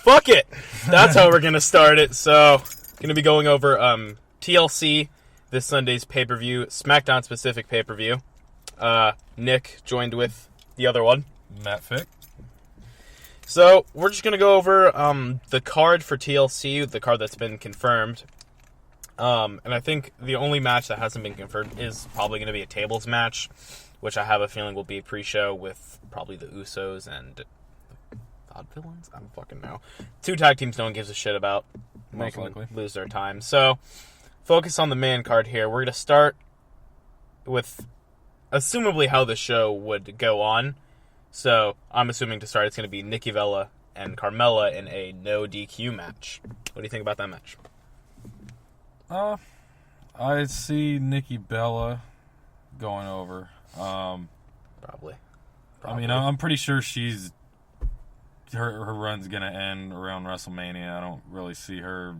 fuck it. That's how we're going to start it. So, going to be going over TLC, this Sunday's pay-per-view, SmackDown-specific pay-per-view. Nick joined with the other one. Matt Fick. So, we're just going to go over the card for TLC, the card that's been confirmed. And I think the only match that hasn't been confirmed is probably going to be a tables match, which I have a feeling will be pre-show with probably the Usos and Odd Villains? I don't fucking know. 2 tag teams no one gives a shit about. Most Make likely. them lose their time. So, focus on the main card here. We're going to start with, assumably, how the show would go on. So, I'm assuming to start it's going to be Nikki Bella and Carmella in a no DQ match. What do you think about that match? I see Nikki Bella going over. Probably. I mean, I'm pretty sure her run's going to end around WrestleMania. I don't really see her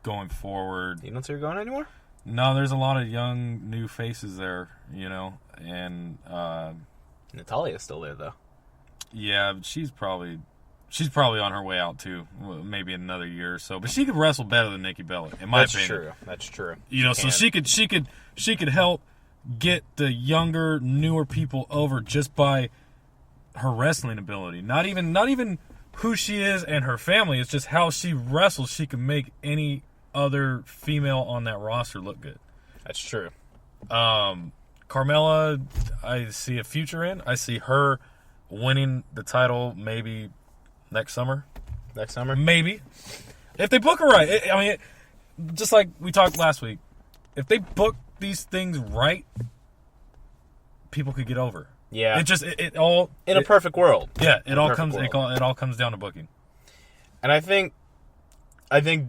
going forward. You don't see her going anymore? No, there's a lot of young, new faces there, and Natalia's still there, though. yeah, she's probably on her way out too. Maybe in another year or so, but she could wrestle better than Nikki Bella, in my opinion. That's true. So she could help get the younger, newer people over just by her wrestling ability. Not even who she is and her family. It's just how she wrestles. She can make any other female on that roster look good. That's true. Carmella, I see a future in. I see her winning the title maybe next summer. Next summer? Maybe. If they book her right. Just like we talked last week, if they book these things right, people could get over. Yeah. It all in a perfect world. Yeah, it all comes down to booking. And I think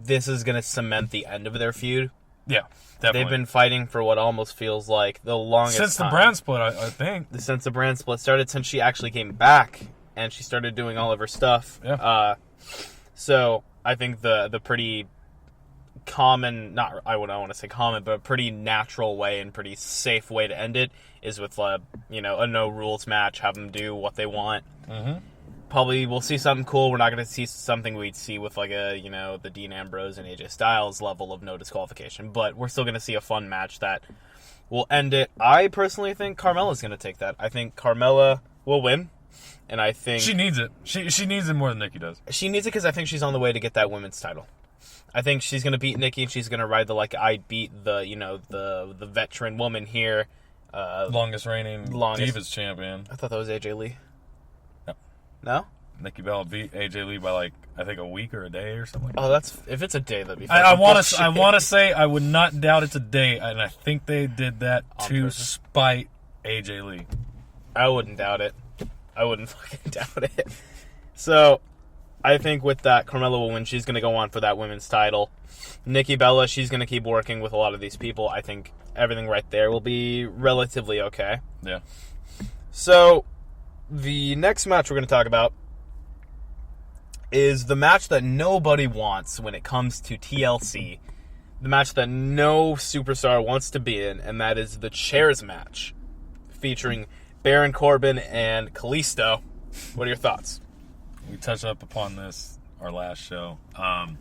this is going to cement the end of their feud. Yeah, definitely. They've been fighting for what almost feels like the longest since time. the brand split, I think. Since the brand split started, since she actually came back and she started doing all of her stuff. Yeah. So I think the pretty common, I don't want to say common, but a pretty natural way and pretty safe way to end it is with a no rules match. Have them do what they want. Mm-hmm. Probably we'll see something cool. We're not going to see something we'd see with the Dean Ambrose and AJ Styles level of no disqualification, but we're still going to see a fun match that will end it. I personally think Carmella's going to take that. I think Carmella will win, and I think she needs it. She needs it more than Nikki does. She needs it because I think she's on the way to get that women's title. I think she's going to beat Nikki, and she's going to ride I beat the veteran woman here. Longest reigning Divas champion. I thought that was AJ Lee. No? No? Nikki Bella beat AJ Lee by I think a week or a day or something. Oh, if it's a day, that'd be. I want to say I would not doubt it's a day, and I think they did that to spite AJ Lee. I wouldn't doubt it. I wouldn't fucking doubt it. So, I think with that, Carmella will win. She's going to go on for that women's title. Nikki Bella, she's going to keep working with a lot of these people. I think everything right there will be relatively okay. Yeah. So, the next match we're going to talk about is the match that nobody wants when it comes to TLC. The match that no superstar wants to be in, and that is the chairs match featuring Baron Corbin and Kalisto. What are your thoughts? We touched up upon this our last show. I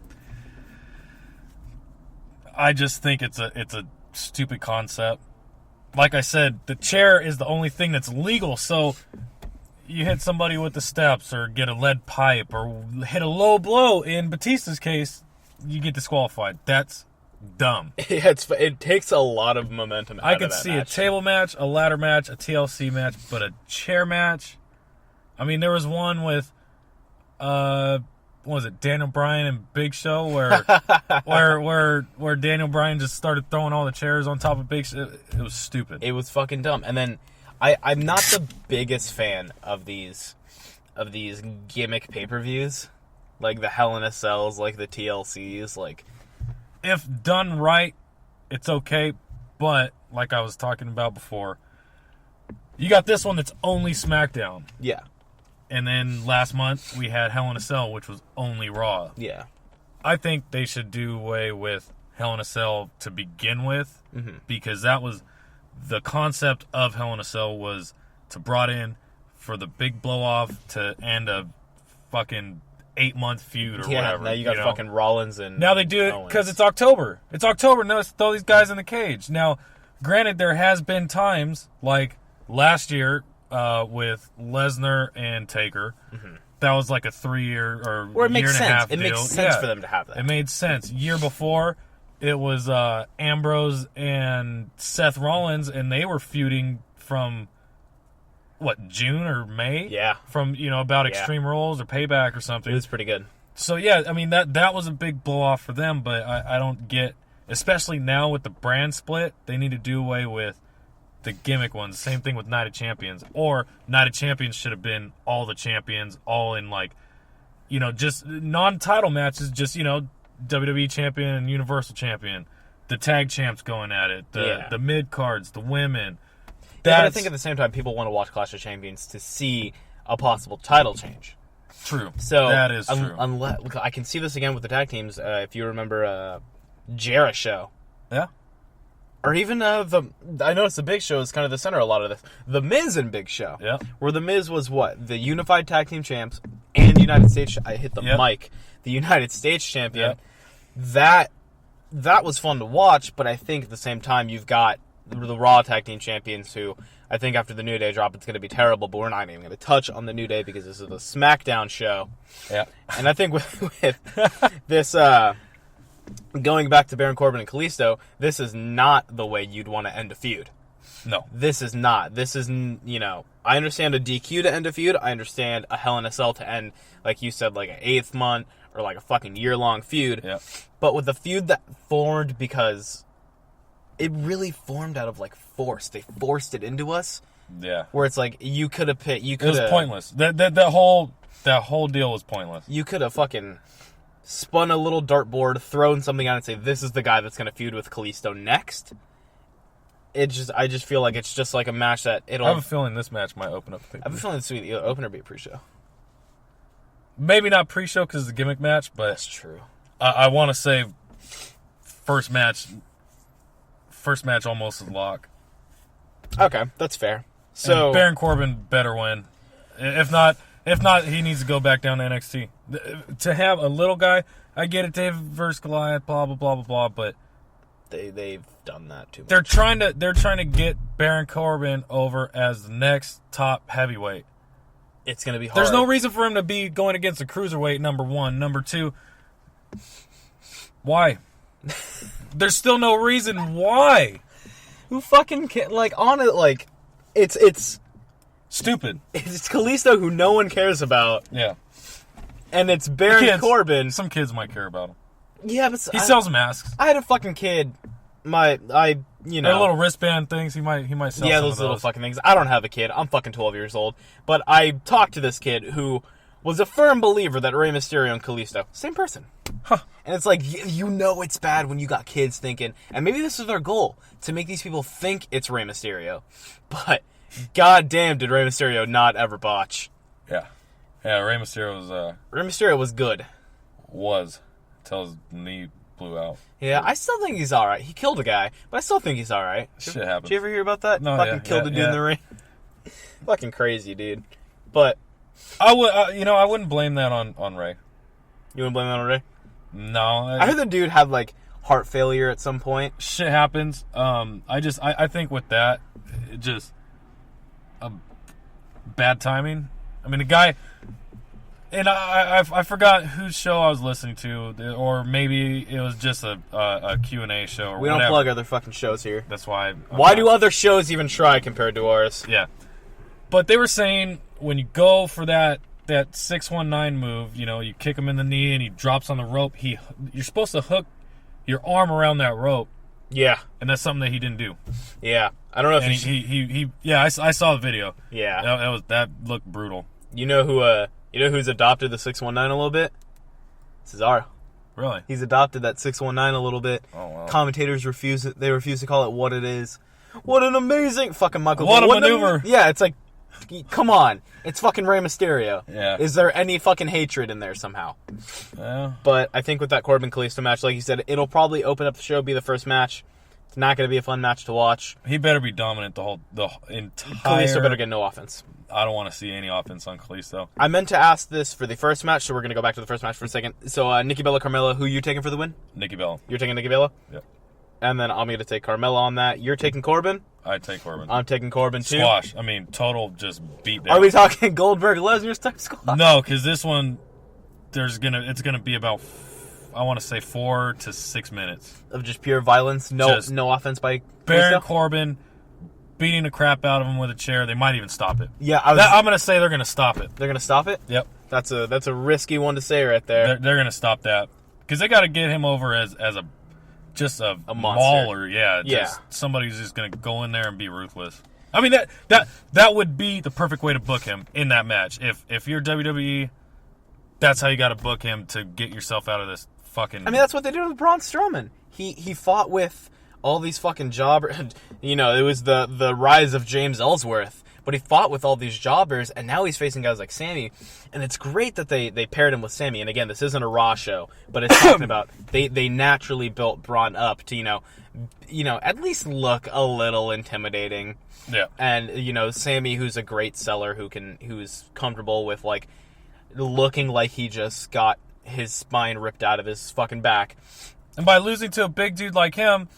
just think it's a stupid concept. Like I said, the chair is the only thing that's legal, so you hit somebody with the steps or get a lead pipe or hit a low blow. In Batista's case, you get disqualified. That's dumb. It takes a lot of momentum out I of could that see match. a table match, a ladder match, a TLC match, but a chair match? I mean, there was one with, what was it, Daniel Bryan and Big Show, where Daniel Bryan just started throwing all the chairs on top of Big Show. It was stupid. It was fucking dumb. And then I'm not the biggest fan of these gimmick pay-per-views, like the Hell in a Cells, like the TLCs, like. If done right, it's okay, but like I was talking about before, you got this one that's only SmackDown. Yeah. And then last month we had Hell in a Cell, which was only Raw. Yeah. I think they should do away with Hell in a Cell to begin with, because that was the concept of Hell in a Cell was to brought in for the big blow off to end a fucking 8-month feud or whatever. Now you got fucking Rollins and now they do it because it's October. It's October. Now it's throw these guys in the cage. Now, granted, there has been times like last year with Lesnar and Taker. Mm-hmm. That was like a 3-year or it makes year and sense. a half It deal. makes sense for them to have that. It made sense. Year before, it was Ambrose and Seth Rollins, and they were feuding from June or May? Yeah. From about Extreme Rules or Payback or something. It was pretty good. So yeah, I mean that was a big blow off for them, but I don't get, especially now with the brand split, they need to do away with the gimmick ones. Same thing with Night of Champions. Or Night of Champions should have been all the champions, all in just non-title matches, just, WWE champion and Universal champion. The tag champs going at it. The mid-cards, the women. But I think at the same time, people want to watch Clash of Champions to see a possible title change. True. So that is true. Look, I can see this again with the tag teams. If you remember Jarrett Show. Yeah. Or even I noticed the Big Show is kind of the center of a lot of this. The Miz and Big Show. Yeah. Where the Miz was the Unified Tag Team Champs and United States... I hit the mic. The United States Champion. That was fun to watch, but I think at the same time you've got the Raw Tag Team Champions who... I think after the New Day drop, it's going to be terrible, but we're not even going to touch on the New Day because this is a SmackDown show. Yeah. And I think with this... going back to Baron Corbin and Kalisto, this is not the way you'd want to end a feud. No. This is not. This is, I understand a DQ to end a feud. I understand a Hell in a Cell to end, like you said, like an 8th month or like a fucking year-long feud. Yeah. But with the feud that formed because it really formed out of, force. They forced it into us. Yeah. Where it's like, you could have picked... It was pointless. That whole deal was pointless. You could have fucking... spun a little dartboard, thrown something on and say, this is the guy that's going to feud with Kalisto next. I just feel like it's just like a match that it'll... I have a feeling this match might open up. I have a feeling it's the opener be a pre-show. Maybe not pre-show because it's a gimmick match, but... That's true. I want to say first match almost is lock. Okay, that's fair. So and Baron Corbin better win. If not, he needs to go back down to NXT. To have a little guy, I get it, David versus Goliath, blah blah blah blah blah, but they've done that too much. They're trying to get Baron Corbin over as the next top heavyweight. It's gonna be hard. There's no reason for him to be going against a cruiserweight. Number one, number two. Why? There's still no reason why. Who fucking on it? It's stupid. It's Kalisto who no one cares about. Yeah. And it's Baron Corbin. Some kids might care about him. Yeah, but he sells masks. I had a fucking kid. They're little wristband things. He might sell. Yeah, some those of little fucking things. I don't have a kid. I'm fucking 12 years old. But I talked to this kid who was a firm believer that Rey Mysterio and Kalisto, same person. Huh. And it's like, it's bad when you got kids thinking, and maybe this is their goal, to make these people think it's Rey Mysterio. But goddamn, did Rey Mysterio not ever botch. Yeah. Yeah, Rey Mysterio was good. Was. Until his knee blew out. Yeah, I still think he's alright. He killed a guy, but I still think he's alright. Shit happens. Did you ever hear about that? No, fucking killed a dude in the ring. Fucking crazy, dude. But I wouldn't blame that on Ray. You wouldn't blame that on Ray? No. I heard the dude had heart failure at some point. Shit happens. I think with that, it just a bad timing. I mean, the guy, and I forgot whose show I was listening to, or maybe it was just a Q&A show or whatever. We don't plug other fucking shows here. That's why. Why do other shows even try compared to ours? Yeah. But they were saying when you go for that 619 move, you kick him in the knee and he drops on the rope. You're supposed to hook your arm around that rope. Yeah, and that's something that he didn't do. Yeah, I don't know if I saw the video. Yeah, that looked brutal. You know who's adopted the 619 a little bit? Cesaro. Really? He's adopted that 619 a little bit. Oh wow. Commentators refuse it. They refuse to call it what it is. What an amazing fucking Michael. What a maneuver. Yeah, it's like, come on. It's fucking Rey Mysterio. Yeah. Is there any fucking hatred in there somehow? Yeah. But I think with that Corbin Kalisto match, like you said, it'll probably open up the show, be the first match. It's not going to be a fun match to watch. He better be dominant the entire... Kalisto better get no offense. I don't want to see any offense on Kalisto. I meant to ask this for the first match, so we're going to go back to the first match for a second. So, Nikki Bella, Carmella, who you taking for the win? Nikki Bella. You're taking Nikki Bella? Yep. And then I'm going to take Carmella on that. You're taking Corbin? I take Corbin. I'm taking Corbin, too. Squash. I mean, total just beat down. Are we talking Goldberg-Lesnar type squash? No, because this one, it's gonna be about, I want to say 4 to 6 minutes. Of just pure violence? No offense by Baron Kalisto? Corbin beating the crap out of him with a chair. They might even stop it. Yeah, I'm going to say they're going to stop it. They're going to stop it? Yep. That's a risky one to say right there. They're going to stop that. Because they got to get him over as a monster. Mauler. Yeah. Somebody who's just going to go in there and be ruthless. I mean, that would be the perfect way to book him in that match. If you're WWE, that's how you got to book him to get yourself out of this fucking... I mean, that's what they did with Braun Strowman. He fought with all these fucking jobbers. You know, it was the rise of James Ellsworth. But he fought with all these jobbers, and now he's facing guys like Sammy. And it's great that they paired him with Sammy. And again, this isn't a Raw show, but it's talking about they naturally built Braun up to, you know, at least look a little intimidating. Yeah. And, you know, Sammy, who's a great seller, who's comfortable with, like, looking like he just got his spine ripped out of his fucking back. And by losing to a big dude like him,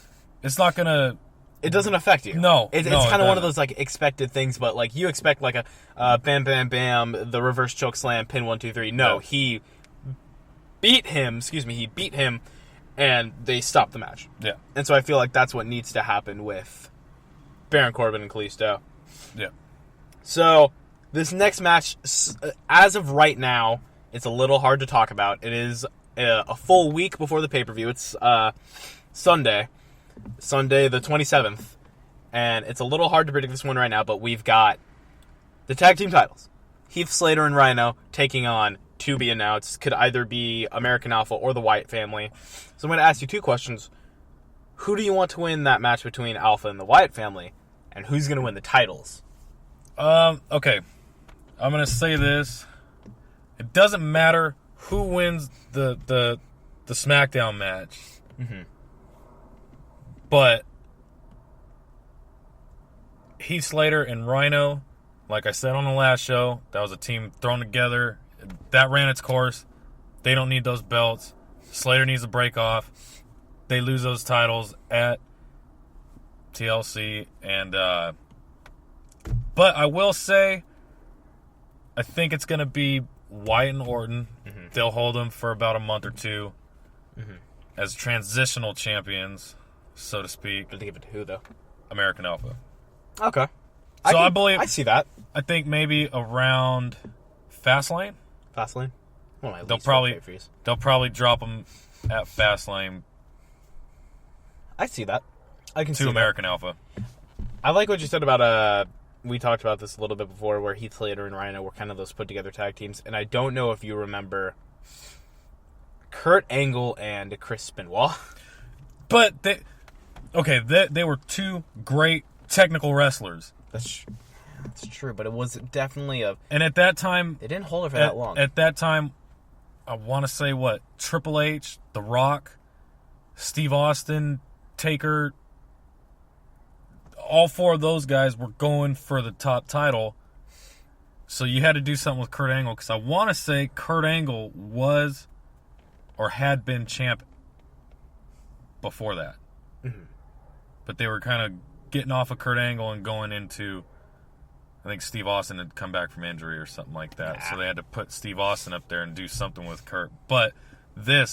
it's not going to... It doesn't affect you. No. It's kind of one of those, like, expected things, but, like, you expect, like, a bam, bam, bam, the reverse choke slam, pin 1, 2, 3. No, he beat him, and they stopped the match. Yeah. And so I feel like that's what needs to happen with Baron Corbin and Kalisto. Yeah. So, this next match, as of right now, it's a little hard to talk about. It is a full week before the pay-per-view. It's Sunday the 27th, and it's a little hard to predict this one right now, but we've got the tag team titles. Heath Slater and Rhino taking on, to be announced, could either be American Alpha or the Wyatt family. So I'm going to ask you two questions. Who do you want to win that match between Alpha and the Wyatt family, and who's going to win the titles? Okay. I'm going to say this. It doesn't matter who wins the SmackDown match. Mm-hmm. But Heath Slater and Rhino, like I said on the last show, that was a team thrown together. That ran its course. They don't need those belts. Slater needs to break off. They lose those titles at TLC. But I will say, I think it's going to be Wyatt and Orton. Mm-hmm. They'll hold them for about a month or two as transitional champions, so to speak. Did they give it to who, though? American Alpha. Okay. So I believe... I see that. I think maybe around Fastlane. Fastlane? They'll probably drop them at Fastlane. I see that. I can see to American Alpha. I like what you said about... We talked about this a little bit before, where Heath Slater and Rhino were kind of those put-together tag teams. And I don't know if you remember Kurt Angle and Chris Benoit. But they were two great technical wrestlers. That's true, but it was definitely And at that time... They didn't hold it for that long. At that time, I want to say, Triple H, The Rock, Steve Austin, Taker... All four of those guys were going for the top title. So you had to do something with Kurt Angle, because I want to say Kurt Angle was or had been champ before that. Mm-hmm. But they were kind of getting off of Kurt Angle and going into, I think Steve Austin had come back from injury or something like that. So they had to put Steve Austin up there and do something with Kurt. But the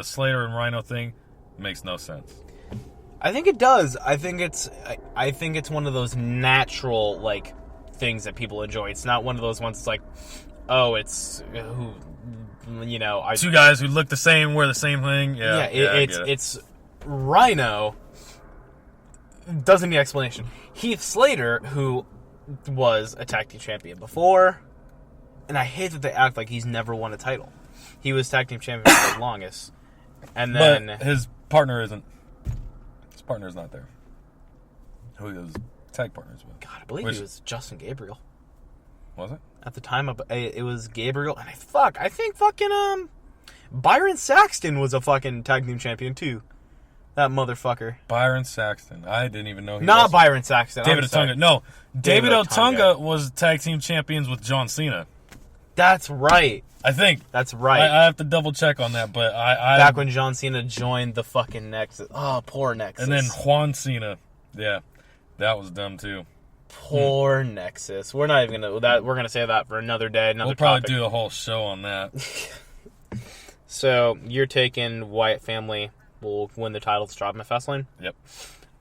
Slater and Rhino thing makes no sense. I think it does. I think it's one of those natural, like, things that people enjoy. It's not one of those ones that's like, oh, it's who, you know, two guys who look the same, wear the same thing. Yeah, it's Rhino. Doesn't need explanation. Heath Slater, who was a tag team champion before, and I hate that they act like he's never won a title. He was tag team champion for the longest, and then his partner isn't. Partner's not there. Who he was tag partners with? God, I believe he was Justin Gabriel. Was it? At the time, it was Gabriel, and I think fucking Byron Saxton was a fucking tag team champion too. That motherfucker. Byron Saxton. I didn't even know he Not was. Byron Saxton. David I'm sorry. Otunga. No, David Otunga. Otunga was tag team champions with John Cena. That's right. I think. That's right. I have to double check on that, but I Back when John Cena joined the fucking Nexus. Oh, poor Nexus. and then Juan Cena. Yeah, that was dumb too. Poor Nexus. We're not even gonna we're gonna say that for another day. Another We'll probably topic. do a whole show on that. So you're taking Wyatt family will win the titles, drop them at Fastlane. Yep.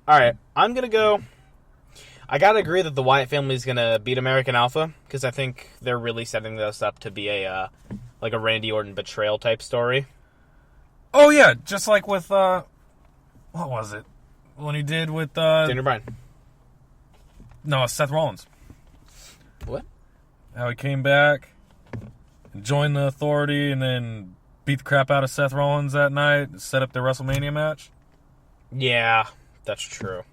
All right, I'm gonna go. I gotta agree that the Wyatt family is gonna beat American Alpha because I think they're really setting this up to be a like a Randy Orton betrayal type story. Oh yeah, just like with what was it when he did with Daniel Bryan. No, Seth Rollins. What? How he came back, joined the Authority, and then beat the crap out of Seth Rollins that night, set up their WrestleMania match. Yeah, that's true.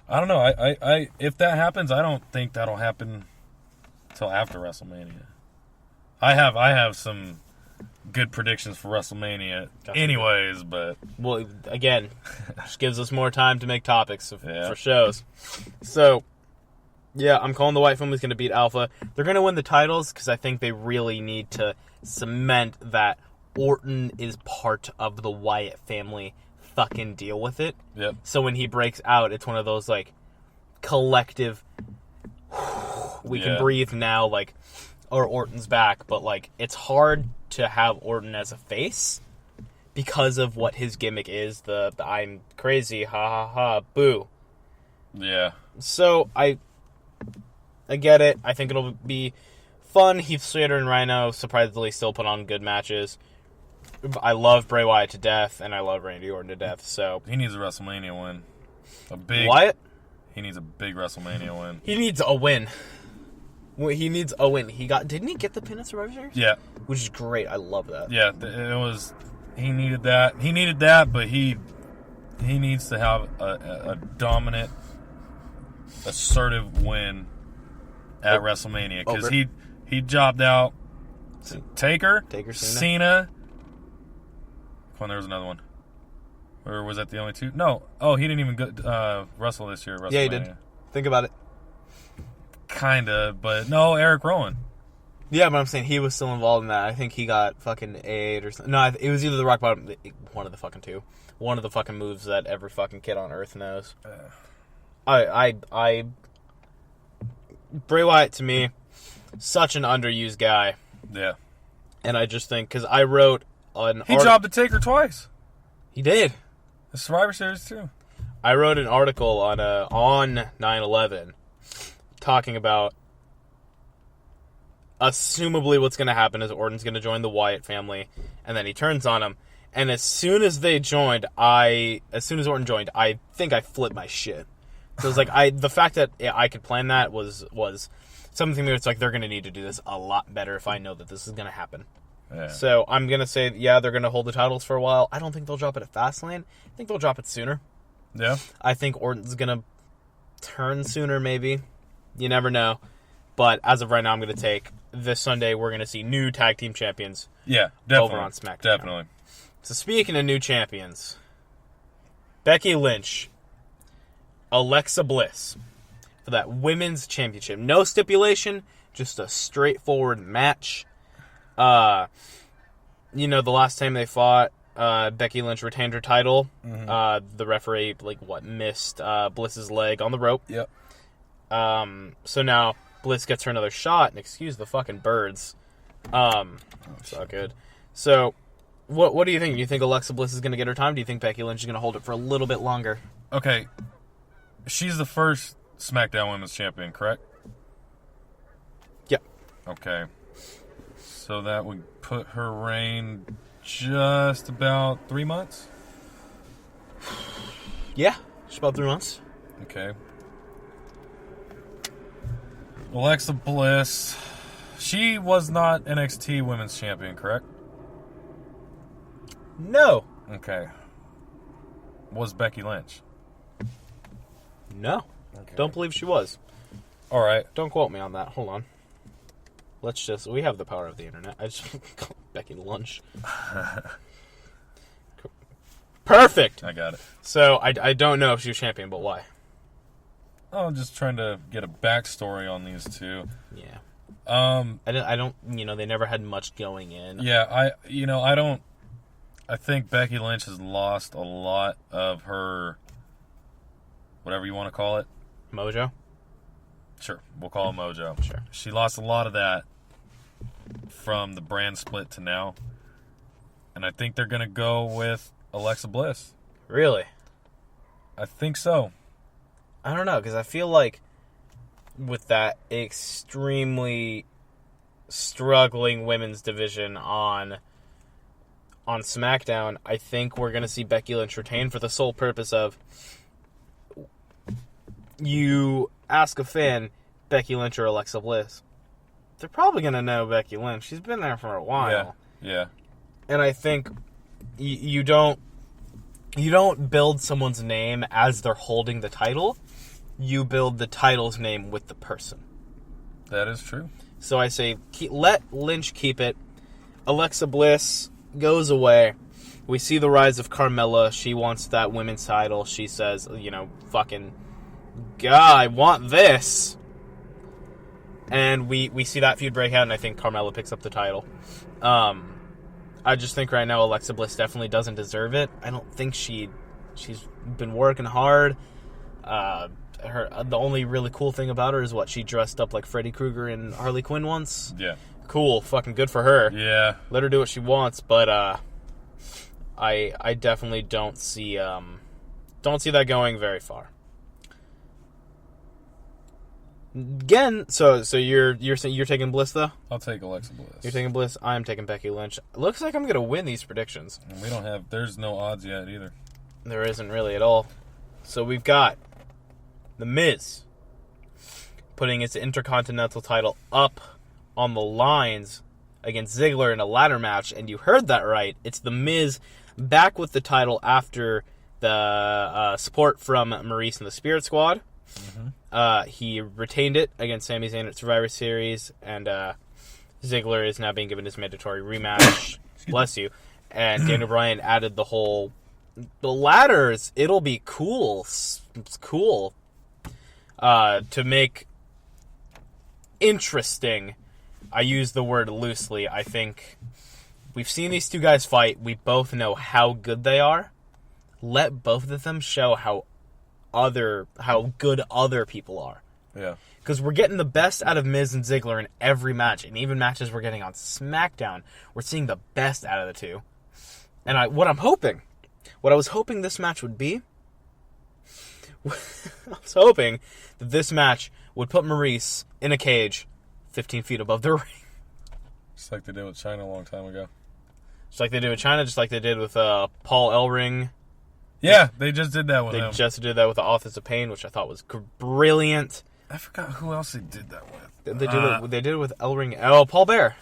I don't know. I if that happens, I don't think that'll happen till after WrestleMania. I have some good predictions for WrestleMania, anyways, but Well, again, just gives us more time to make topics Yeah. for shows. So, yeah, I'm calling the Wyatt family's going to beat Alpha. They're going to win the titles because I think they really need to cement that Orton is part of the Wyatt family. Fucking deal with it. yep. So when he breaks out, it's one of those like collective. We Yeah. can breathe now, like, or Orton's back. But like, it's hard to have Orton as a face because of what his gimmick is. The I'm crazy, ha ha ha, boo. Yeah. So I get it. I think it'll be fun. Heath Slater and Rhino surprisingly still put on good matches. I love Bray Wyatt to death, and I love Randy Orton to death. So He needs a WrestleMania win. A big Wyatt, He needs a big WrestleMania win. he needs a win. He needs a win. Didn't he get the pin at Survivor Series? Yeah. Which is great. I love that. Yeah, it was. He needed that. He needed that, but he needs to have a dominant, assertive win at WrestleMania because Over. he jobbed out Taker, Cena. Come on, there was another one. Or was that the only two? No. Oh, he didn't even go, wrestle this year at WrestleMania. Yeah, he did. Think about it. Kinda, but no, Eric Rowan. Yeah, but I'm saying he was still involved in that. I think he got fucking 8 or something. No, it was either the rock bottom, one of the fucking two. One of the fucking moves that every fucking kid on earth knows. Bray Wyatt, to me, such an underused guy. Yeah. And I just think, because I wrote an He jobbed the Taker twice. He did. The Survivor Series, too. I wrote an article on 9/11 talking about assumably what's going to happen is Orton's going to join the Wyatt family, and then he turns on him. And as soon as Orton joined, I think I flipped my shit. So it's like the fact that I could plan that was something where it's like they're going to need to do this a lot better if I know that this is going to happen. Yeah. So I'm going to say, yeah, they're going to hold the titles for a while. I don't think they'll drop it at Fastlane. I think they'll drop it sooner. Yeah. I think Orton's going to turn sooner, maybe. You never know. But as of right now, I'm going to take this Sunday, we're going to see new tag team champions Yeah, definitely. over on SmackDown. Definitely. So speaking of new champions, Becky Lynch, Alexa Bliss for that women's championship. No stipulation, just a straightforward match. The last time they fought, Becky Lynch retained her title. Mm-hmm. The referee, missed Bliss's leg on the rope. Yep. So now Bliss gets her another shot, and excuse the fucking birds. So good. So, what do you think? Do you think Alexa Bliss is going to get her time? Do you think Becky Lynch is going to hold it for a little bit longer? Okay. She's the first SmackDown Women's Champion, correct? Yep. Okay. So that would put her reign just about 3 months? Yeah, just about 3 months. Okay. Alexa Bliss. She was not NXT Women's Champion, correct? No. Okay. Was Becky Lynch? No. Okay. Don't believe she was. All right. Don't quote me on that. Hold on. We have the power of the internet. I just call Becky Lynch. Perfect. I got it. So I don't know if she was champion, but why? Oh, I'm just trying to get a backstory on these two. Yeah. I don't. They never had much going in. Yeah, I think Becky Lynch has lost a lot of her, whatever you want to call it. Mojo? Sure, we'll call it mojo. Sure. She lost a lot of that from the brand split to now. And I think they're going to go with Alexa Bliss. Really? I think so. I don't know, because I feel like with that extremely struggling women's division on SmackDown, I think we're going to see Becky Lynch retain for the sole purpose of you ask a fan, Becky Lynch or Alexa Bliss. They're probably going to know Becky Lynch. She's been there for a while. Yeah. And I think you don't build someone's name as they're holding the title. You build the title's name with the person. That is true. So I say, let Lynch keep it. Alexa Bliss goes away. We see the rise of Carmella. She wants that women's title. She says, fucking, God, I want this. And we see that feud break out, and I think Carmella picks up the title. I just think right now Alexa Bliss definitely doesn't deserve it. I don't think she's been working hard. The only really cool thing about her is what she dressed up like Freddy Krueger and Harley Quinn once. Yeah. Cool, fucking good for her. Yeah. Let her do what she wants, but I definitely don't see that going very far. Again, so you're taking Bliss though? I'll take Alexa Bliss. You're taking Bliss. I'm taking Becky Lynch. Looks like I'm gonna win these predictions. And there's no odds yet either. There isn't really at all. So we've got The Miz putting its Intercontinental title up on the lines against Ziggler in a ladder match, and you heard that right. It's The Miz back with the title after the support from Maurice and the Spirit Squad. Mm-hmm. He retained it against Sami Zayn at Survivor Series, and Ziggler is now being given his mandatory rematch. Bless you. And Daniel Bryan added the ladders. It'll be cool. It's cool. To make interesting, I use the word loosely. I think we've seen these two guys fight. We both know how good they are. Let both of them show how good other people are. Yeah. Because we're getting the best out of Miz and Ziggler in every match. And even matches we're getting on SmackDown, we're seeing the best out of the two. And what I was hoping this match would be, I was hoping that this match would put Maurice in a cage 15 feet above the ring. Just like they did with China a long time ago. Just like they did with China, just like they did with Paul Ellering. Yeah, they just did that with him. They just did that with the Authors of Pain, which I thought was brilliant. I forgot who else they did that with. They did it with Ellering. Oh, Paul Bear.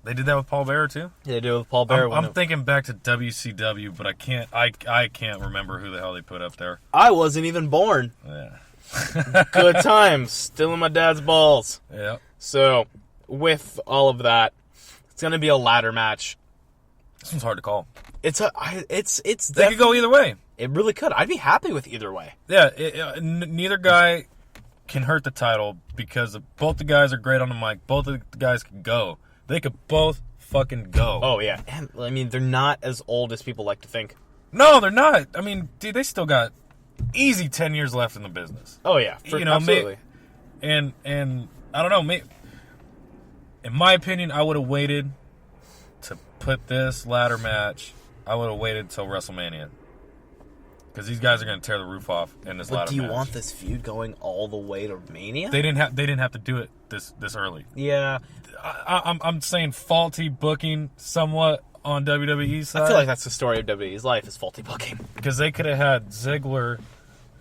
They did that with Paul Bear too? Yeah, they did it with Paul Bear. I'm thinking back to WCW, but I can't remember who the hell they put up there. I wasn't even born. Yeah. Good times. Still in my dad's balls. Yeah. So, with all of that, it's going to be a ladder match. This one's hard to call. They They could go either way. It really could. I'd be happy with either way. Yeah, neither guy can hurt the title because both the guys are great on the mic. Both of the guys can go. They could both fucking go. Oh, yeah. And, I mean, they're not as old as people like to think. No, they're not. I mean, dude, they still got easy 10 years left in the business. Oh, yeah. Absolutely. And I don't know. In my opinion, I would have waited to put this ladder match. I would have waited until WrestleMania. Because these guys are going to tear the roof off in this ladder match. But do you want this feud going all the way to Mania? They didn't have to do it this early. Yeah. I'm saying faulty booking somewhat on WWE's side. I feel like that's the story of WWE's life, is faulty booking. Because they could have had Ziggler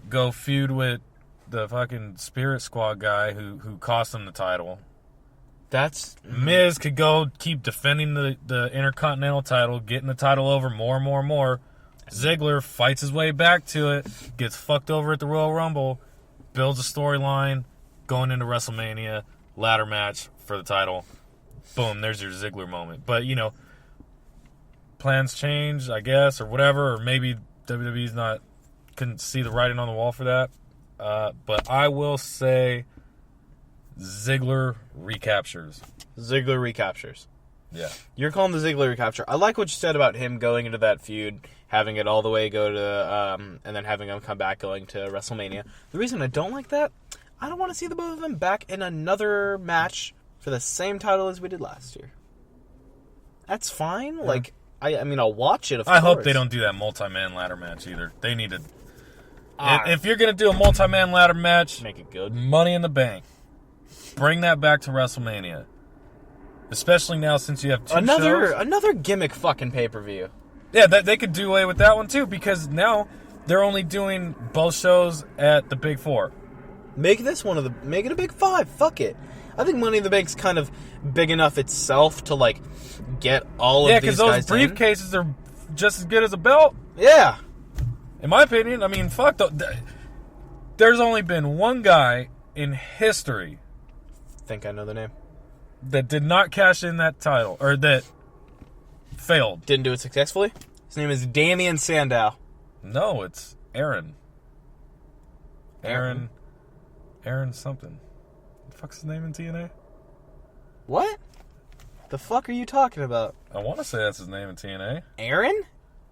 go feud with the fucking Spirit Squad guy who cost him the title. Miz could go keep defending the Intercontinental title, getting the title over more and more and more. Ziggler fights his way back to it, gets fucked over at the Royal Rumble, builds a storyline, going into WrestleMania, ladder match for the title. Boom, there's your Ziggler moment. But, plans change, I guess, or whatever, or maybe WWE's couldn't see the writing on the wall for that. But I will say Ziggler recaptures. Ziggler recaptures. Yeah. You're calling the Ziggler recapture. I like what you said about him going into that feud, having it all the way go to, and then having him come back going to WrestleMania. The reason I don't like that, I don't want to see the both of them back in another match for the same title as we did last year. That's fine. Yeah. Like, I mean, I'll watch it, of course. I hope they don't do that multi-man ladder match either. They need to... If you're going to do a multi-man ladder match... Make it good. Money in the Bank. Bring that back to WrestleMania. Especially now since you have two shows. Another gimmick fucking pay-per-view. Yeah, they could do away with that one too, because now they're only doing both shows at the Big Four. Make it a Big Five. Fuck it. I think Money in the Bank's kind of big enough itself to, like, get all of these guys in. Yeah, because those briefcases are just as good as a belt. Yeah. In my opinion, I mean, fuck. There's only been one guy in history. I think I know the name. That did not cash in that title, or that failed. Didn't do it successfully? His name is Damian Sandow. No, it's Aaron. Aaron something. What the fuck's his name in TNA? What? The fuck are you talking about? I want to say that's his name in TNA. Aaron?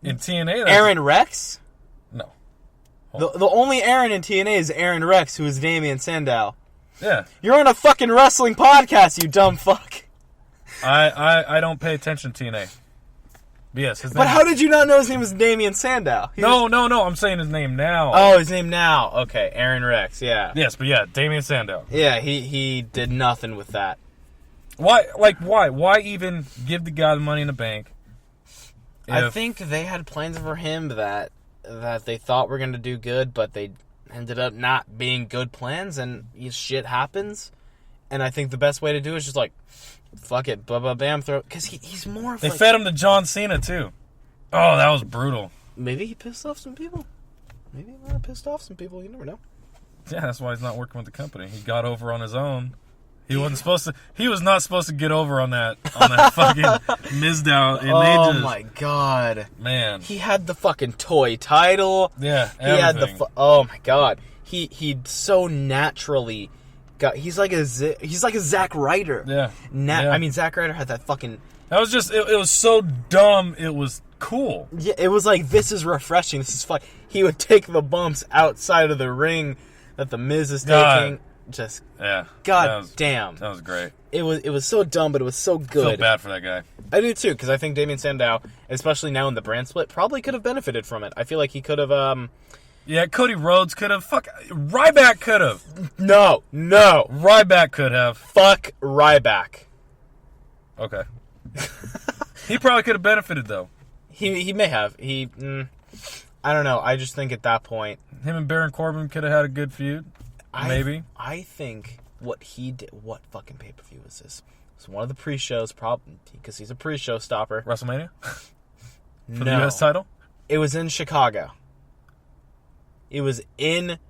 In TNA, that's... Aaron Rex? No. The only Aaron in TNA is Aaron Rex, who is Damian Sandow. Yeah. You're on a fucking wrestling podcast, you dumb fuck. I don't pay attention to TNA. But yes, his name... But how did you not know his name was Damian Sandow? No, I'm saying his name now. Oh, his name now. Okay, Aaron Rex, yeah. Yes, but yeah, Damian Sandow. Yeah, he did nothing with that. Why? Like, why? Why even give the guy the Money in the Bank? I think they had plans for him that they thought were going to do good, but they ended up not being good plans, and shit happens. And I think the best way to do it is just like, fuck it, bam, throw. Because he's more of They fed him to John Cena, too. Oh, that was brutal. Maybe he pissed off some people. Maybe he might have pissed off some people. You never know. Yeah, that's why he's not working with the company. He got over on his own. He wasn't supposed to. He was not supposed to get over on that fucking Mizdow. Oh my god, man! He had the fucking toy title. Yeah, he had the. Oh my god, he so naturally got. He's like a Zack Ryder. Yeah, I mean, Zack Ryder had that fucking. That was just. It was so dumb. It was cool. Yeah, it was like, this is refreshing. This is fun. He would take the bumps outside of the ring that the Miz is taking. Just damn, that was great. It was so dumb, but it was so good. I feel bad for that guy. I do too, because I think Damian Sandow, especially now in the brand split, probably could have benefited from it. I feel like he could have. Yeah, Cody Rhodes could have. Fuck, Ryback could have. No, Ryback could have. Fuck Ryback. Okay. He probably could have benefited though. He may have. I don't know. I just think at that point, him and Baron Corbin could have had a good feud. Maybe. I think what he did... What fucking pay-per-view was this? It was one of the pre-shows, probably, because he's a pre-show stopper. WrestleMania? For the U.S. title? It was in Chicago. It was against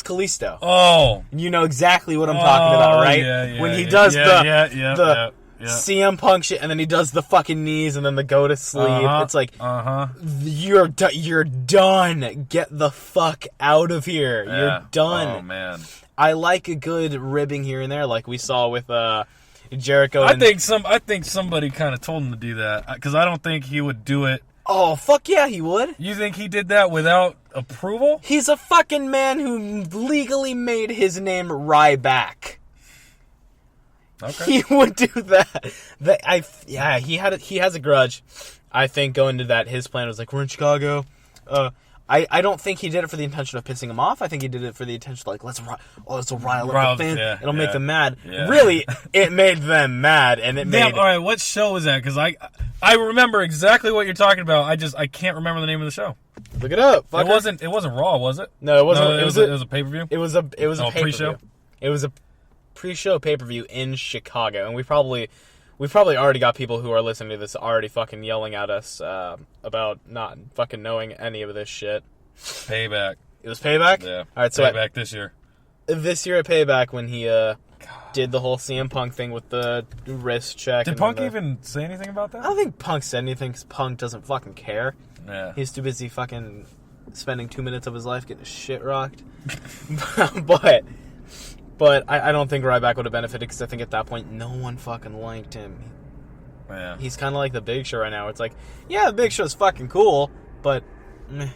Kalisto. Oh. You know exactly what I'm talking about, right? Yeah, when he does the CM Punk shit, and then he does the fucking knees, and then the go to sleep. It's like, you're done. Get the fuck out of here. Yeah. You're done. Oh man, I like a good ribbing here and there, like we saw with Jericho. I think somebody kind of told him to do that, because I don't think he would do it. Oh fuck yeah, he would. You think he did that without approval? He's a fucking man who legally made his name Ryback. Okay. He would do that. He has a grudge. I think going to that, his plan was like, we're in Chicago. I don't think he did it for the intention of pissing him off. I think he did it for the intention of like, let's rile up the fans. Yeah, It'll make them mad. Yeah. Really, it made them mad, and it made. All right, what show was that? Because I remember exactly what you're talking about. I can't remember the name of the show. Look it up. Fucker. It wasn't Raw, was it? No, it wasn't. It was a pay-per-view. It was a pay-per-view. Pre-show. It was a pre-show pay-per-view in Chicago, and we probably already got people who are listening to this already fucking yelling at us about not fucking knowing any of this shit. Payback. It was Payback? Yeah. All right, so Payback this year. This year at Payback, when he did the whole CM Punk thing with the wrist check. Did Punk even say anything about that? I don't think Punk said anything because Punk doesn't fucking care. Yeah. He's too busy fucking spending 2 minutes of his life getting his shit rocked. But I don't think Ryback would have benefited because I think at that point no one fucking liked him. Yeah. He's kind of like the Big Show right now. It's like, yeah, the Big Show's fucking cool, but meh.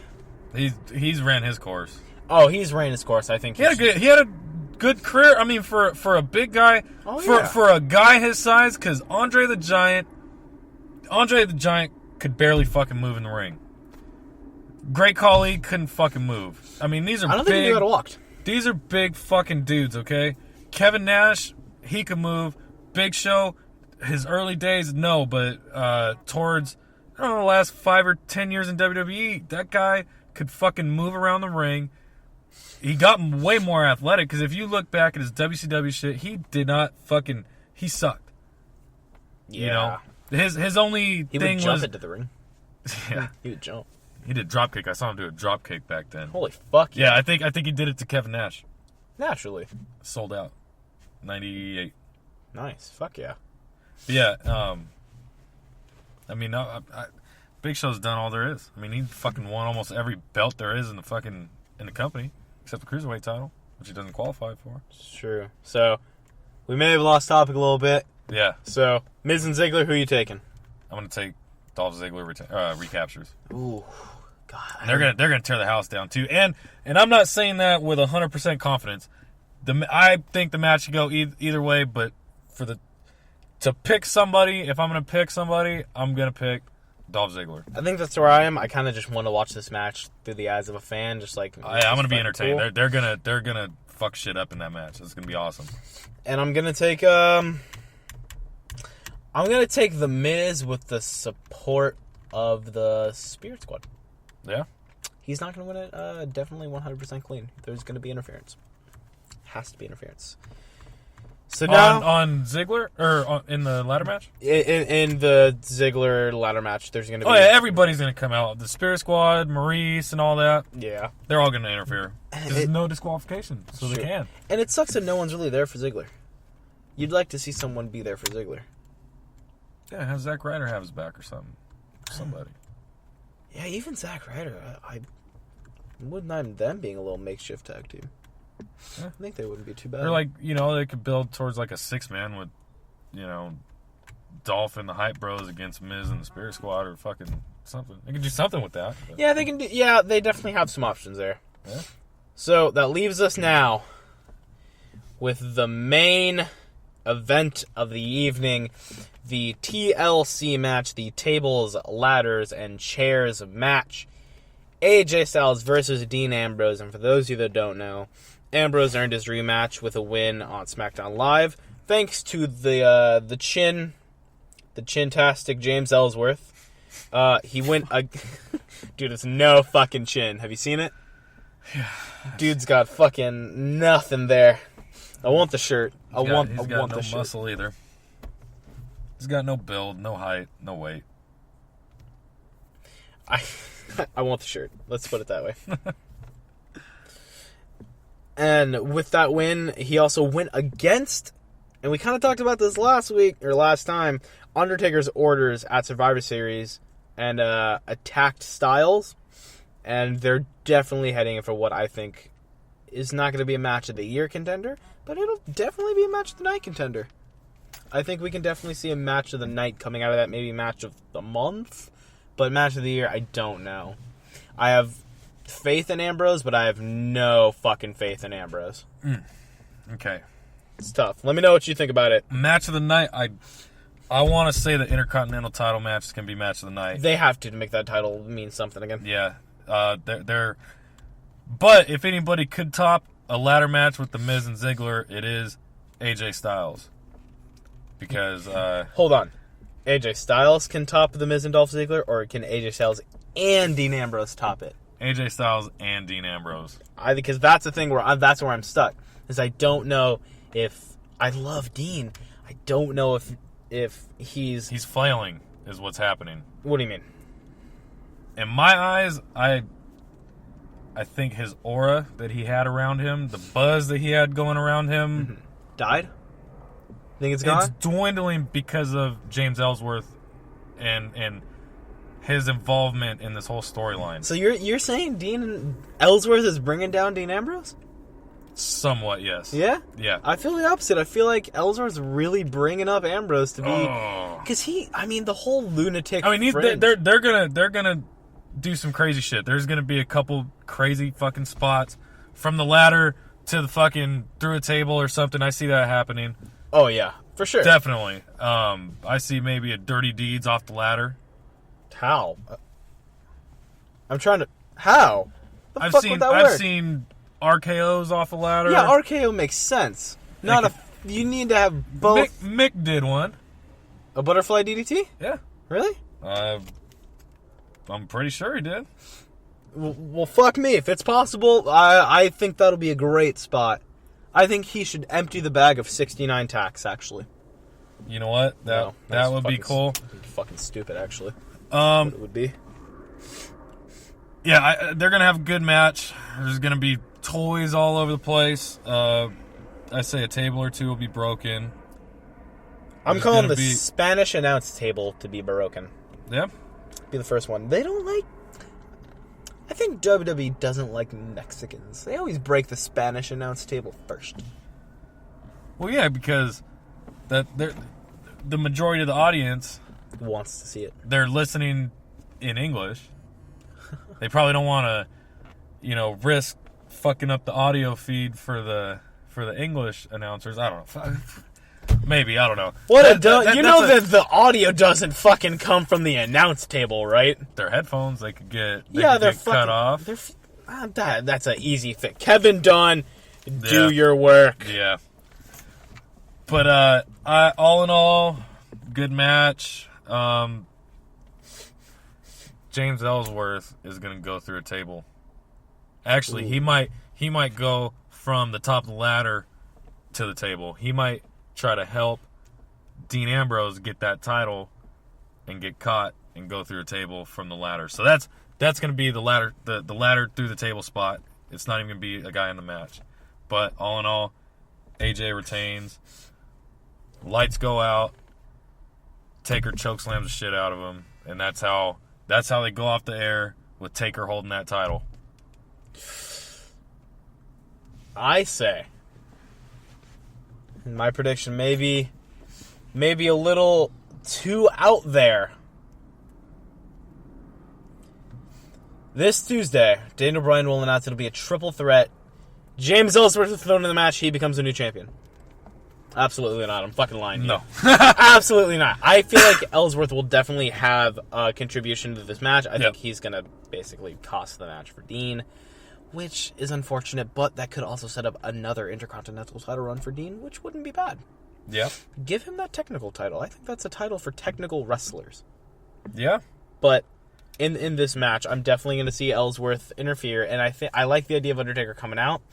He's ran his course. Oh, he's ran his course. I think He had a good career. I mean, for a big guy, for a guy his size, because Andre the Giant could barely fucking move in the ring. Great Khali couldn't fucking move. I mean, these are I don't think he knew how to walk. These are big fucking dudes, okay? Kevin Nash, he could move. Big Show, his early days, no, but towards, I don't know, the last 5 or 10 years in WWE, that guy could fucking move around the ring. He got way more athletic, because if you look back at his WCW shit, he did not fucking, he sucked. Yeah. You know? His only He thing would jump was... into the ring. Yeah. He would jump. He did dropkick. I saw him do a dropkick back then. Holy fuck. Yeah, I think he did it to Kevin Nash. Naturally. Sold out. 98. Nice. Fuck yeah. But yeah, I mean, Big Show's done all there is. I mean, he fucking won almost every belt there is in the company, except the Cruiserweight title, which he doesn't qualify for. It's true. So, we may have lost topic a little bit. Yeah. So, Miz and Ziggler, who are you taking? I'm going to take Dolph Ziggler recaptures. Ooh. God. And they're gonna tear the house down too. And I'm not saying that with 100% confidence. I think the match should go either way, but to pick somebody, if I'm gonna pick somebody, I'm gonna pick Dolph Ziggler. I think that's where I am. I kind of just want to watch this match through the eyes of a fan, just like I'm gonna be entertained. Cool. They're gonna fuck shit up in that match. It's gonna be awesome. And I'm gonna take the Miz with the support of the Spirit Squad. Yeah. He's not going to win it definitely 100% clean. There's going to be interference. Has to be interference. So now... On Ziggler? Or in the ladder match? In the Ziggler ladder match, there's going to be... Oh, yeah, everybody's going to come out. The Spirit Squad, Maurice, and all that. Yeah. They're all going to interfere. There's no disqualification, so they can. And it sucks that no one's really there for Ziggler. You'd like to see someone be there for Ziggler. Yeah, have Zack Ryder have his back or something. Somebody. Yeah, even Zack Ryder, I wouldn't mind them being a little makeshift tag team. Yeah. I think they wouldn't be too bad. Or like, they could build towards like a 6-man with, Dolph and the Hype Bros against Miz and the Spirit Squad or fucking something. They could do something with that. But. Yeah, they can do. Yeah, they definitely have some options there. Yeah. So that leaves us now with the main event of the evening. The TLC match, the tables, ladders, and chairs match. AJ Styles versus Dean Ambrose. And for those of you that don't know, Ambrose earned his rematch with a win on SmackDown Live, thanks to the chin-tastic James Ellsworth. He went... Dude, it's no fucking chin. Have you seen it? Yeah. Dude's got fucking nothing there. I want the shirt. He's got no the shirt. Muscle either. He's got no build, no height, no weight. I want the shirt. Let's put it that way. And with that win, he also went against, and we kind of talked about this last time, Undertaker's orders at Survivor Series and attacked Styles. And they're definitely heading for what I think is not going to be a match of the year contender, but it'll definitely be a match of the night contender. I think we can definitely see a match of the night coming out of that, maybe match of the month, but match of the year, I don't know. I have faith in Ambrose, but I have no fucking faith in Ambrose. Okay. It's tough. Let me know what you think about it. Match of the night, I want to say the Intercontinental title match is going to be match of the night. They have to make that title mean something again. Yeah. But if anybody could top a ladder match with The Miz and Ziggler, it is AJ Styles. Because... Hold on. AJ Styles can top The Miz and Dolph Ziggler, or can AJ Styles and Dean Ambrose top it? AJ Styles and Dean Ambrose. Because that's the thing where that's where I'm stuck. Is I don't know if... I love Dean. I don't know if he's... He's flailing, is what's happening. What do you mean? In my eyes, I think his aura that he had around him, the buzz that he had going around him, died? Think it's gone? It's dwindling because of James Ellsworth and his involvement in this whole storyline. So you're saying Dean Ellsworth is bringing down Dean Ambrose? Somewhat, yes. Yeah? Yeah. I feel the opposite. I feel like Ellsworth's really bringing up Ambrose to be... Oh. Because the whole lunatic... I mean, fringe- they're gonna do some crazy shit. There's gonna be a couple crazy fucking spots from the ladder to the fucking through a table or something. I see that happening. Oh, yeah. For sure. Definitely. I see maybe a dirty deeds off the ladder. How? I'm trying to... How? The I've fuck seen would that work? I've seen RKO's off the ladder. Yeah, RKO makes sense. You need to have both... Mick did one. A butterfly DDT? Yeah. Really? I'm pretty sure he did. Well, fuck me. If it's possible, I think that'll be a great spot. I think he should empty the bag of 69 tacks, actually. You know what? That would be cool. Fucking stupid, actually. What it would be. Yeah, they're going to have a good match. There's going to be toys all over the place. I say a table or two will be broken. I'm calling the Spanish announce table to be broken. Yeah? Be the first one. They don't like... I think WWE doesn't like Mexicans. They always break the Spanish announce table first. Well, yeah, because the majority of the audience... wants to see it. They're listening in English. They probably don't want to, risk fucking up the audio feed for the English announcers. I don't know. Maybe, I don't know. That the audio doesn't fucking come from the announce table, right? Their headphones, they could get they're cut off. That's an easy thing. Kevin Dunn, do your work. Yeah. But all in all, good match. James Ellsworth is going to go through a table. Actually, Ooh. he might go from the top of the ladder to the table. He might try to help Dean Ambrose get that title and get caught and go through a table from the ladder. So that's going to be the ladder through the table spot. It's not even going to be a guy in the match. But all in all, AJ retains. Lights go out. Taker chokeslams the shit out of him, and that's how they go off the air with Taker holding that title. I say, my prediction maybe a little too out there. This Tuesday, Daniel Bryan will announce it'll be a triple threat. James Ellsworth is thrown in the match. He becomes a new champion. Absolutely not. I'm fucking lying to you. No. Absolutely not. I feel like Ellsworth will definitely have a contribution to this match. I think he's going to basically cost the match for Dean, which is unfortunate, but that could also set up another Intercontinental title run for Dean, which wouldn't be bad. Yeah. Give him that technical title. I think that's a title for technical wrestlers. Yeah. But in this match, I'm definitely going to see Ellsworth interfere, and I like the idea of Undertaker coming out.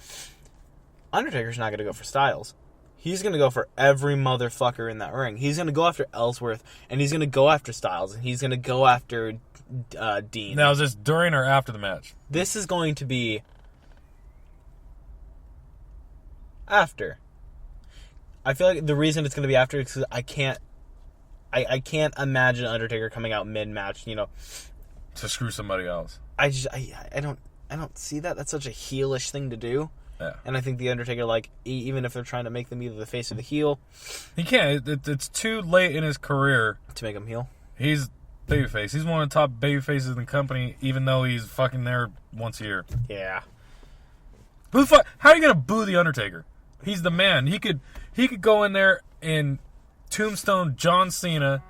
Undertaker's not going to go for Styles. He's going to go for every motherfucker in that ring. He's going to go after Ellsworth, and he's going to go after Styles, and he's going to go after Dean. Now, is this during or after the match? This is going to be after. I feel like the reason it's going to be after is because I can't imagine Undertaker coming out mid-match, To screw somebody else. I don't see that. That's such a heelish thing to do. Yeah. And I think the Undertaker, even if they're trying to make them either the face or the heel, he can't. It's too late in his career to make him heel. He's babyface. He's one of the top babyfaces in the company, even though he's fucking there once a year. Yeah. How are you gonna boo the Undertaker? He's the man. He could go in there and tombstone John Cena,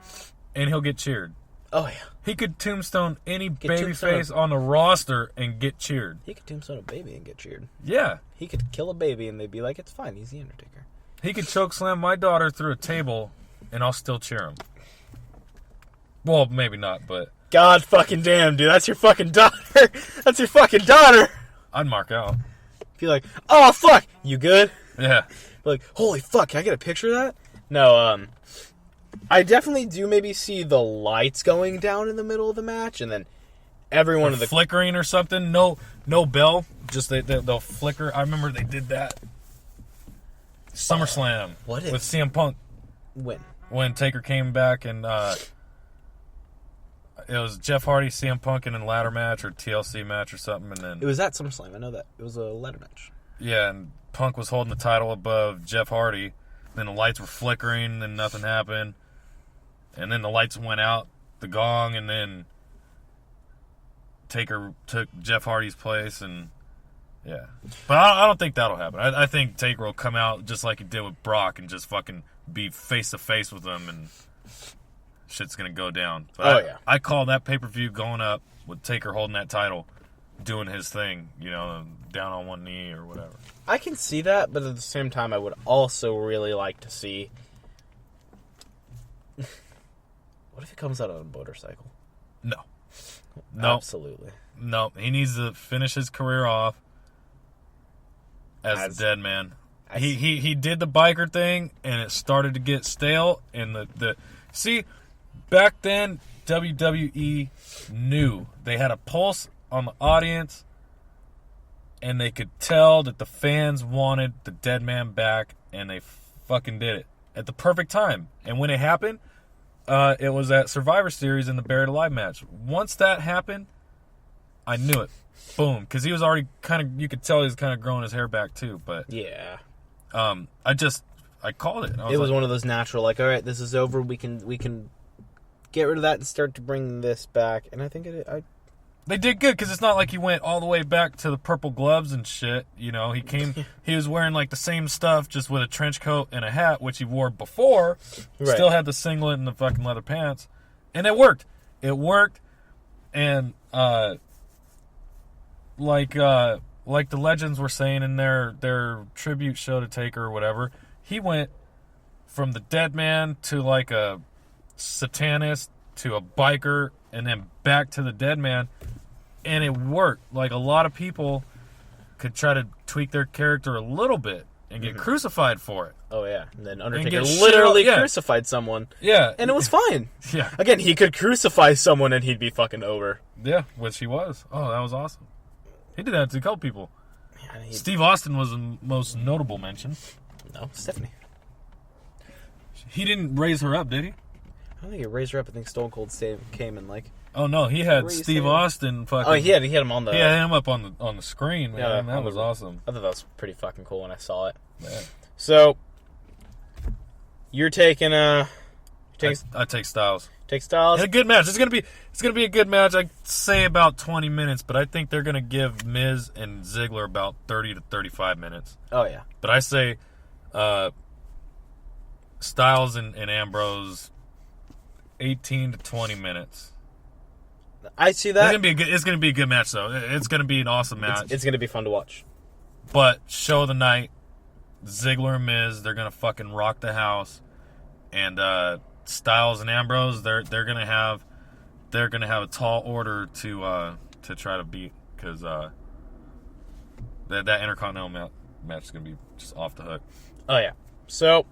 and he'll get cheered. Oh yeah. He could tombstone any babyface on the roster and get cheered. He could tombstone a baby and get cheered. Yeah. He could kill a baby and they'd be like, it's fine, he's the Undertaker. He could chokeslam my daughter through a table and I'll still cheer him. Well, maybe not, but... God fucking damn, dude. That's your fucking daughter. That's your fucking daughter. I'd mark out. Be like, oh, fuck. You good? Yeah. Be like, holy fuck, can I get a picture of that? No, I definitely do maybe see the lights going down in the middle of the match, and then everyone... flickering or something. No bell. Just they'll flicker. I remember they did that. SummerSlam. What if? With CM Punk. When Taker came back and it was Jeff Hardy, CM Punk in a ladder match or TLC match or something, and then it was at SummerSlam. I know that it was a ladder match. Yeah, and Punk was holding the title above Jeff Hardy. Then the lights were flickering, and nothing happened. And then the lights went out, the gong, and then Taker took Jeff Hardy's place, and yeah. But I don't think that'll happen. I think Taker will come out just like he did with Brock and just fucking be face to face with him, and shit's gonna go down. But I call that pay-per-view going up with Taker holding that title, doing his thing, down on one knee or whatever. I can see that, but at the same time, I would also really like to see. What if he comes out on a motorcycle? No. Absolutely. No, he needs to finish his career off as the dead man. He did the biker thing, and it started to get stale. And see, back then WWE knew they had a pulse on the audience, and they could tell that the fans wanted the dead man back, and they fucking did it at the perfect time. And when it happened, it was at Survivor Series in the Buried Alive match. Once that happened, I knew it. Boom, because he was already you could tell he was kind of growing his hair back too. But yeah. I called it. It was one of those natural, all right, this is over. We can get rid of that and start to bring this back. And I think they did good because it's not like he went all the way back to the purple gloves and shit. He was wearing like the same stuff, just with a trench coat and a hat, which he wore before. Right. Still had the singlet and the fucking leather pants, and it worked. It worked, and like the legends were saying in their tribute show to Taker or whatever, he went from the dead man to like a satanist to a biker and then back to the dead man, and it worked. Like, a lot of people could try to tweak their character a little bit and get crucified for it. Oh yeah, and then Undertaker literally crucified someone. Yeah, and it was fine. Yeah, again, he could crucify someone and he'd be fucking over. Yeah, which he was. Oh, that was awesome. He did that to a couple people. Yeah, Steve Austin was the most notable mention. No, Stephanie. He didn't raise her up, did he? I don't think he raised her up. I think Stone Cold came and like. Oh no, he had Steve Austin fucking. Oh, he had him on the. He had him up on the screen, man. Yeah, that was awesome. I thought that was pretty fucking cool when I saw it. Man. So, you're taking I take Styles. Take Styles. It's a good match. It's gonna be a good match. I'd say about 20 minutes, but I think they're gonna give Miz and Ziggler about 30 to 35 minutes. Oh yeah. But I say, Styles and Ambrose, 18 to 20 minutes. I see that. It's gonna be a good match, though. It's gonna be an awesome match. It's gonna be fun to watch. But show of the night, Ziggler and Miz, they're gonna fucking rock the house, and Styles and Ambrose, they're gonna have a tall order to try to beat, because that Intercontinental match is gonna be just off the hook. Oh yeah. So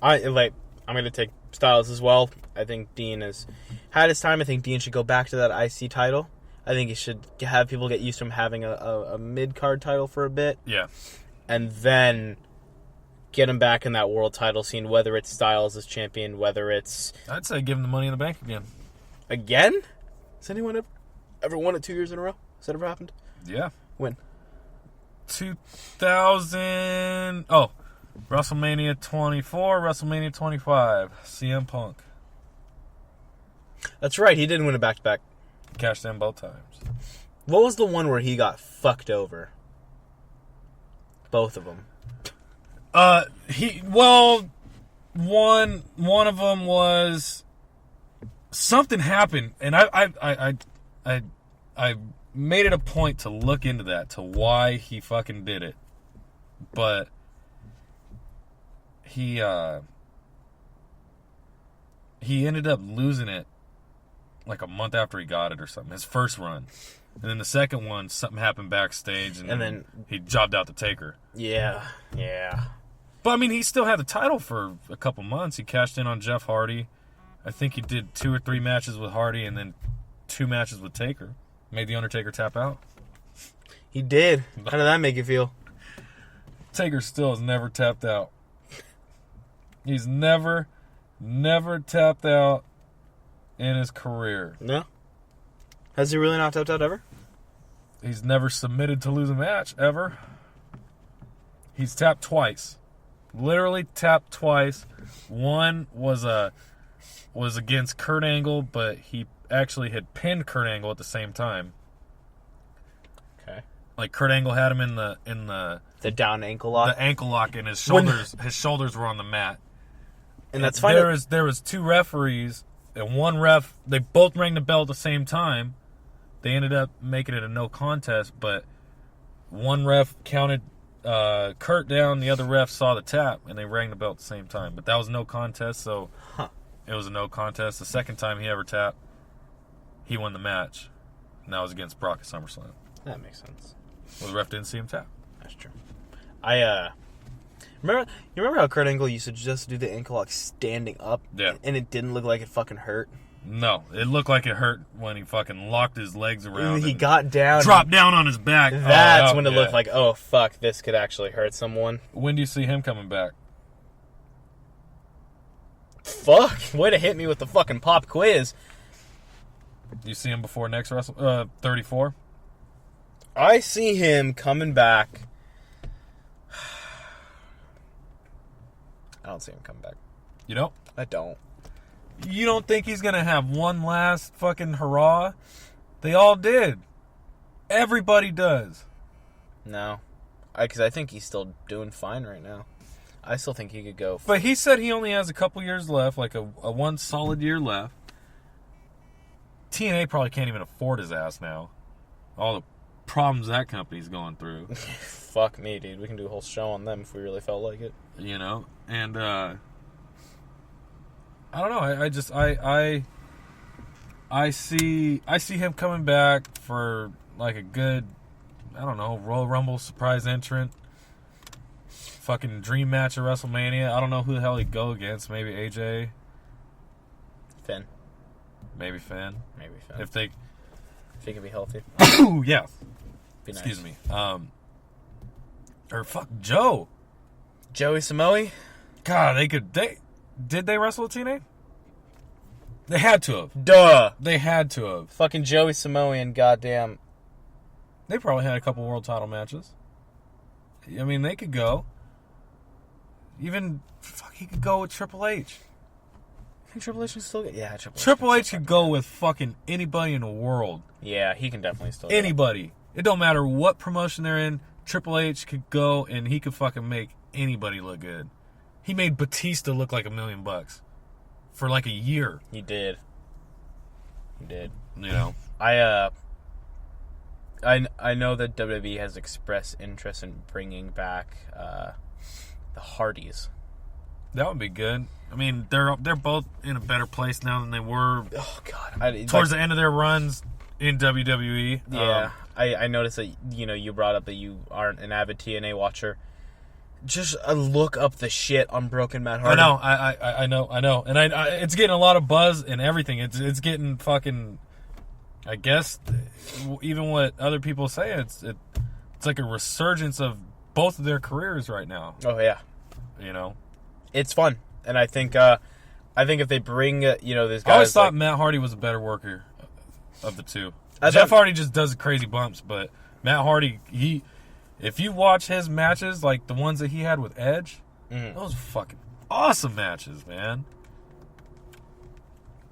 I'm gonna take Styles as well. I think Dean has had his time. I think Dean should go back to that IC title. I think he should have people get used to him having a mid-card title for a bit. Yeah. And then get him back in that world title scene, whether it's Styles as champion, whether it's... I'd say give him the Money in the Bank again. Again? Has anyone ever won it 2 years in a row? Has that ever happened? Yeah. When? 2000... Oh, WrestleMania 24, WrestleMania 25. CM Punk. That's right, he didn't win it back-to-back. Cashed in both times. What was the one where he got fucked over? Both of them. One of them was something happened, and I made it a point to look into that, to why he fucking did it, but he ended up losing it like a month after he got it or something, his first run. And then the second one, something happened backstage, and then he jobbed out the Taker. Yeah. But, I mean, he still had the title for a couple months. He cashed in on Jeff Hardy. I think he did 2 or 3 matches with Hardy and then 2 matches with Taker. Made The Undertaker tap out. He did. How did that make you feel? Taker still has never tapped out. He's never tapped out in his career. No? Has he really not tapped out ever? He's never submitted to lose a match, ever. He's tapped twice. Literally tapped twice. One was against Kurt Angle, but he actually had pinned Kurt Angle at the same time. Okay. Like Kurt Angle had him in the down ankle lock. The ankle lock, and his shoulders were on the mat. And that's fine. There was two referees, and one ref, they both rang the bell at the same time. They ended up making it a no contest, but one ref counted Kurt down, the other ref saw the tap, and they rang the bell at the same time. But that was no contest, so it was a no contest. The second time he ever tapped, he won the match, and that was against Brock at SummerSlam. That makes sense. Well, the ref didn't see him tap. That's true. Remember how Kurt Angle used to just do the ankle lock standing up? Yeah. And it didn't look like it fucking hurt? No, it looked like it hurt when he fucking locked his legs around. He got down. Dropped down on his back. That's when it looked like, oh, fuck, this could actually hurt someone. When do you see him coming back? Fuck. Way to hit me with the fucking pop quiz. You see him before next 34? I see him coming back. I don't see him coming back. You don't? I don't. You don't think he's going to have one last fucking hurrah? They all did. Everybody does. No. Because I think he's still doing fine right now. I still think he could go. But he said he only has a couple years left, like a one solid year left. TNA probably can't even afford his ass now. All the problems that company's going through. Fuck me, dude. We can do a whole show on them if we really felt like it. You know? And, I don't know. I see him coming back for like a good, I don't know, Royal Rumble surprise entrant. Fucking dream match at WrestleMania. I don't know who the hell he'd go against. Maybe AJ. Finn. Maybe Finn. If he can be healthy. Oh yeah. Be nice. Excuse me. Or fuck Joe. Joey Samoa? God, did they wrestle at TNA? They had to have. Duh. They had to have. Fucking Joey Samoa and goddamn. They probably had a couple world title matches. I mean, they could go. Even, he could go with Triple H. I think Triple H can still get. Yeah, Triple H could go with fucking anybody in the world. Yeah, he can definitely still. Anybody. It don't matter what promotion they're in. Triple H could go and he could fucking make anybody look good. He made Batista look like $1 million for like a year. He did. You know. I know that WWE has expressed interest in bringing back the Hardys. That would be good. I mean, they're both in a better place now than they were. Oh God! Towards the end of their runs in WWE. Yeah, I noticed that you brought up that you aren't an avid TNA watcher. Just look up the shit on Broken Matt Hardy. I know, and it's getting a lot of buzz and everything. It's getting fucking. I guess even what other people say, it's like a resurgence of both of their careers right now. Oh yeah, it's fun, and I think if they bring these guys. I always thought Matt Hardy was a better worker of the two. Jeff Hardy just does crazy bumps, but Matt Hardy, if you watch his matches, like the ones that he had with Edge, those are fucking awesome matches, man.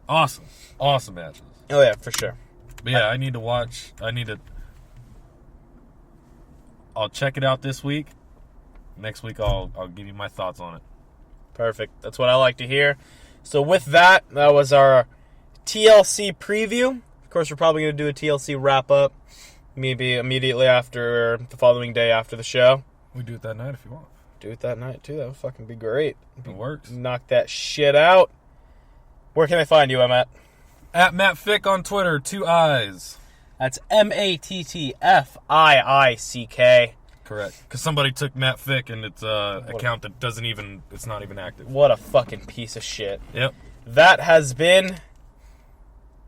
Awesome matches. Oh yeah, for sure. But yeah, I need to watch. I'll check it out this week. Next week, I'll give you my thoughts on it. Perfect. That's what I like to hear. So with that was our TLC preview. Of course, we're probably going to do a TLC wrap-up. Maybe immediately after, the following day after the show. We do it that night if you want. Do it that night, too. That would fucking be great. It works. Knock that shit out. Where can I find you, Matt? At Matt Fick on Twitter, 2 I's. That's MattFiick. Correct. Because somebody took Matt Fick and it's an account that it's not even active. What a fucking piece of shit. Yep. That has been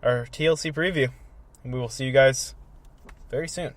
our TLC preview. And we will see you guys very soon.